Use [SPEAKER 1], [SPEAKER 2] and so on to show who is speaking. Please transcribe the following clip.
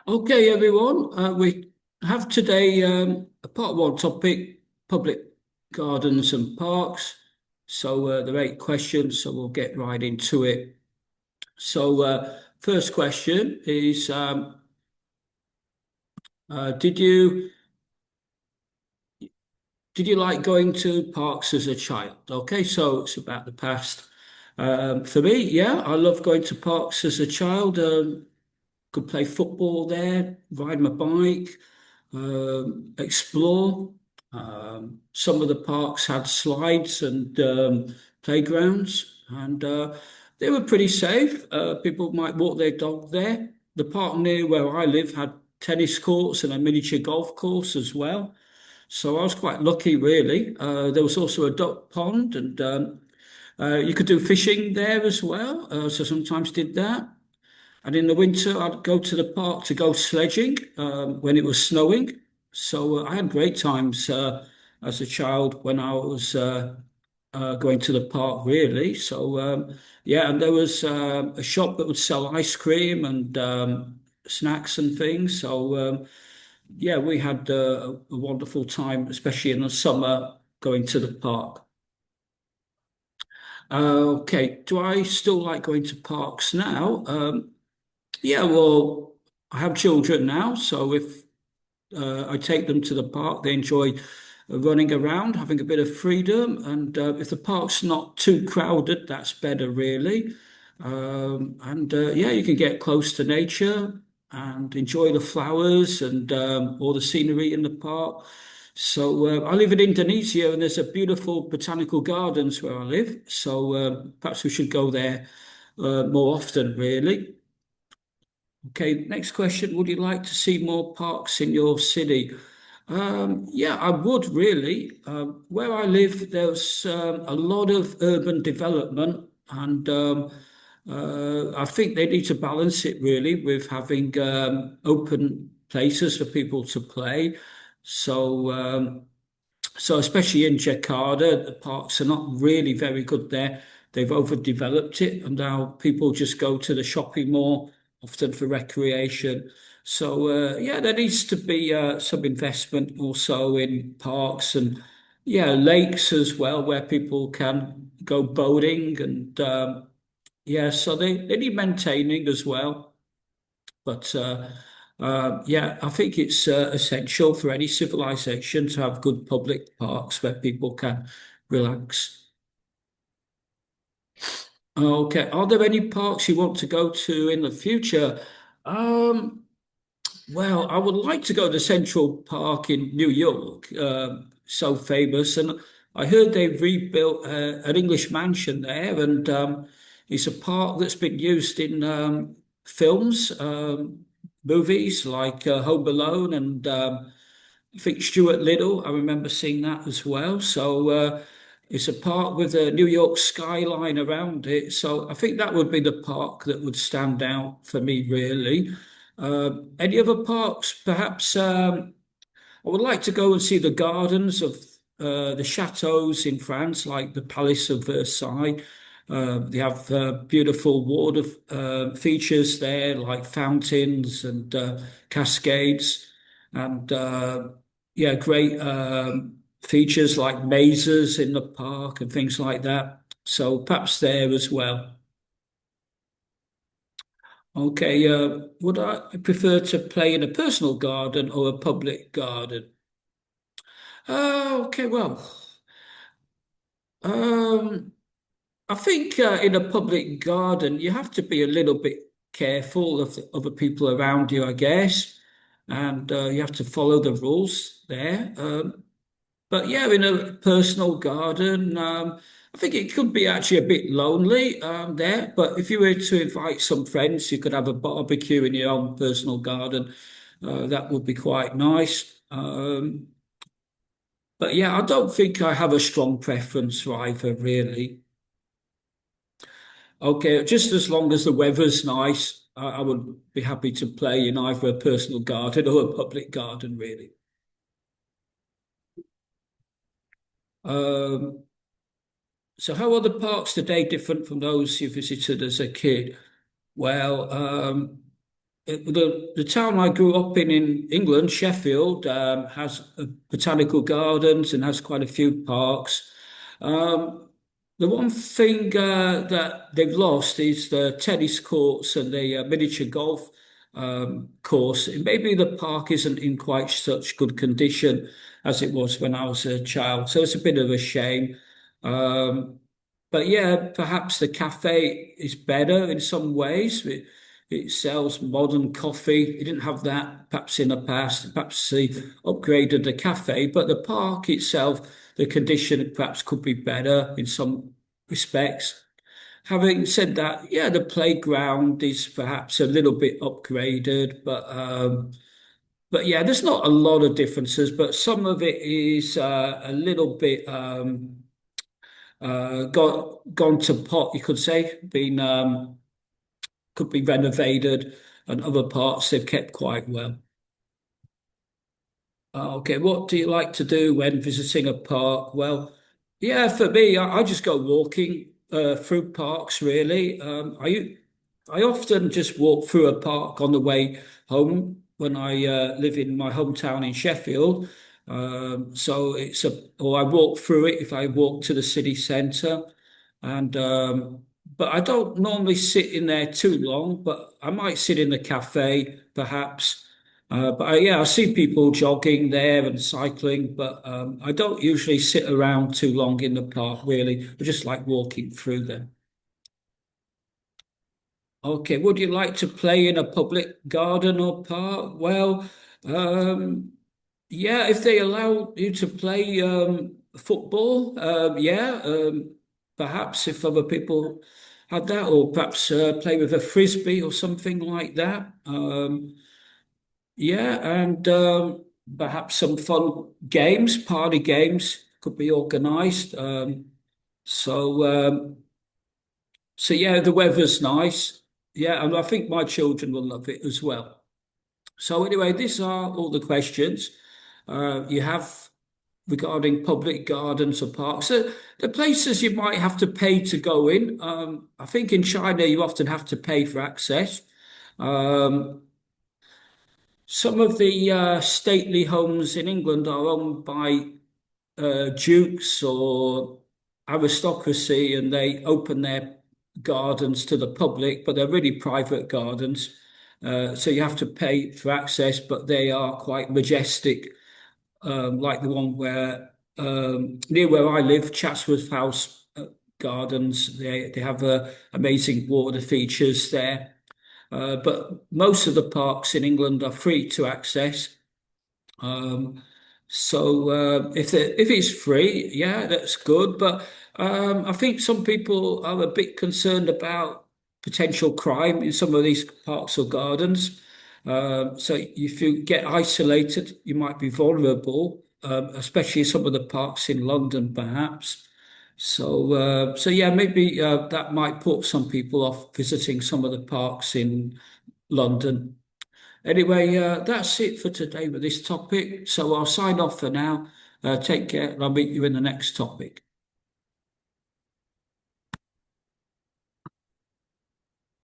[SPEAKER 1] Okay, everyone. We have today a part one topic, public gardens and parks. There are 8 questions, so we'll get right into it. First question is, did you like going to parks as a child? Okay, so it's about the past. For me, yeah, I love going to parks as a child. Could play football there, ride my bike, explore. Some of the parks had slides and playgrounds, and they were pretty safe. People might walk their dog there. The park near where I live had tennis courts and a miniature golf course as well. So I was quite lucky, really. There was also a duck pond, and you could do fishing there as well. So sometimes did that. And in the winter, I'd go to the park to go sledging when it was snowing. I had great times as a child when I was going to the park, really. Yeah, and there was a shop that would sell ice cream and snacks and things. Yeah, we had a wonderful time, especially in the summer, going to the park. Okay, do I still like going to parks now? Yeah, well, I have children now, so if I take them to the park, they enjoy running around, having a bit of freedom, and if the park's not too crowded, that's better, really. Yeah, you can get close to nature and enjoy the flowers and all the scenery in the park. I live in Indonesia, and there's a beautiful botanical gardens where I live. Perhaps we should go there more often, really. Okay, next question. Would you like to see more parks in your city? Yeah, I would really. Where I live, there's a lot of urban development, and I think they need to balance it really with having open places for people to play. So, um, so especially in Jakarta, the parks are not really very good there. They've overdeveloped it, and now people just go to the shopping mall, often for recreation. Yeah, there needs to be some investment also in parks and yeah, lakes as well, where people can go boating and yeah, so they need maintaining as well. But yeah, I think it's essential for any civilization to have good public parks where people can relax. Okay, are there any parks you want to go to in the future? Um, well, I would like to go to Central Park in New York, so famous, and I heard they've rebuilt an English mansion there, and it's a park that's been used in films, movies like Home Alone, and I think Stuart Little. I remember seeing that as well. It's a park with a New York skyline around it. So I think that would be the park that would stand out for me, really. Any other parks? Perhaps I would like to go and see the gardens of the chateaux in France, like the Palace of Versailles. They have beautiful water features there, like fountains and cascades, and yeah, great features like mazes in the park and things like that. So perhaps there as well. Okay, would I prefer to play in a personal garden or a public garden? Okay, well, um, I think in a public garden you have to be a little bit careful of the other people around you, I guess, and you have to follow the rules there. But yeah, in a personal garden, I think it could be actually a bit lonely there. But if you were to invite some friends, you could have a barbecue in your own personal garden. That would be quite nice. But yeah, I don't think I have a strong preference for either, really. Okay, just as long as the weather's nice, I would be happy to play in either a personal garden or a public garden, really. Um, so how are the parks today different from those you visited as a kid? Well, the town I grew up in England, Sheffield, has botanical gardens and has quite a few parks. Um, the one thing that they've lost is the tennis courts and the miniature golf course. Maybe the park isn't in quite such good condition as it was when I was a child, so it's a bit of a shame. Um, but yeah, perhaps the cafe is better in some ways. It sells modern coffee. It didn't have that perhaps in the past. Perhaps they upgraded the cafe, but the park itself, the condition perhaps could be better in some respects. Having said that, yeah, the playground is perhaps a little bit upgraded, but yeah, there's not a lot of differences, but some of it is a little bit gone to pot, you could say, been could be renovated, and other parts they've kept quite well. Okay, what do you like to do when visiting a park? Well, yeah, for me, I just go walking through parks, really. I often just walk through a park on the way home when I live in my hometown in Sheffield. So or I walk through it if I walk to the city centre. And but I don't normally sit in there too long, but I might sit in the cafe perhaps. Yeah, I see people jogging there and cycling, but I don't usually sit around too long in the park, really. I just like walking through them. Okay, would you like to play in a public garden or park? Well, um, yeah, if they allow you to play football, yeah, perhaps if other people had that, or perhaps play with a frisbee or something like that. Yeah, and perhaps some fun games, party games could be organised. So, um, so yeah, the weather's nice. Yeah, and I think my children will love it as well. So anyway, these are all the questions you have regarding public gardens or parks. The places you might have to pay to go in. I think in China you often have to pay for access. Um, some of the stately homes in England are owned by dukes or aristocracy, and they open their gardens to the public, but they're really private gardens. So you have to pay for access, but they are quite majestic, like the one where near where I live, Chatsworth House Gardens. They have amazing water features there. But most of the parks in England are free to access. Um, if it's free, yeah, that's good. But I think some people are a bit concerned about potential crime in some of these parks or gardens. So if you get isolated, you might be vulnerable, especially some of the parks in London, perhaps. So yeah, maybe that might put some people off visiting some of the parks in London. Anyway, that's it for today with this topic. So I'll sign off for now. Take care, and I'll meet you in the next topic.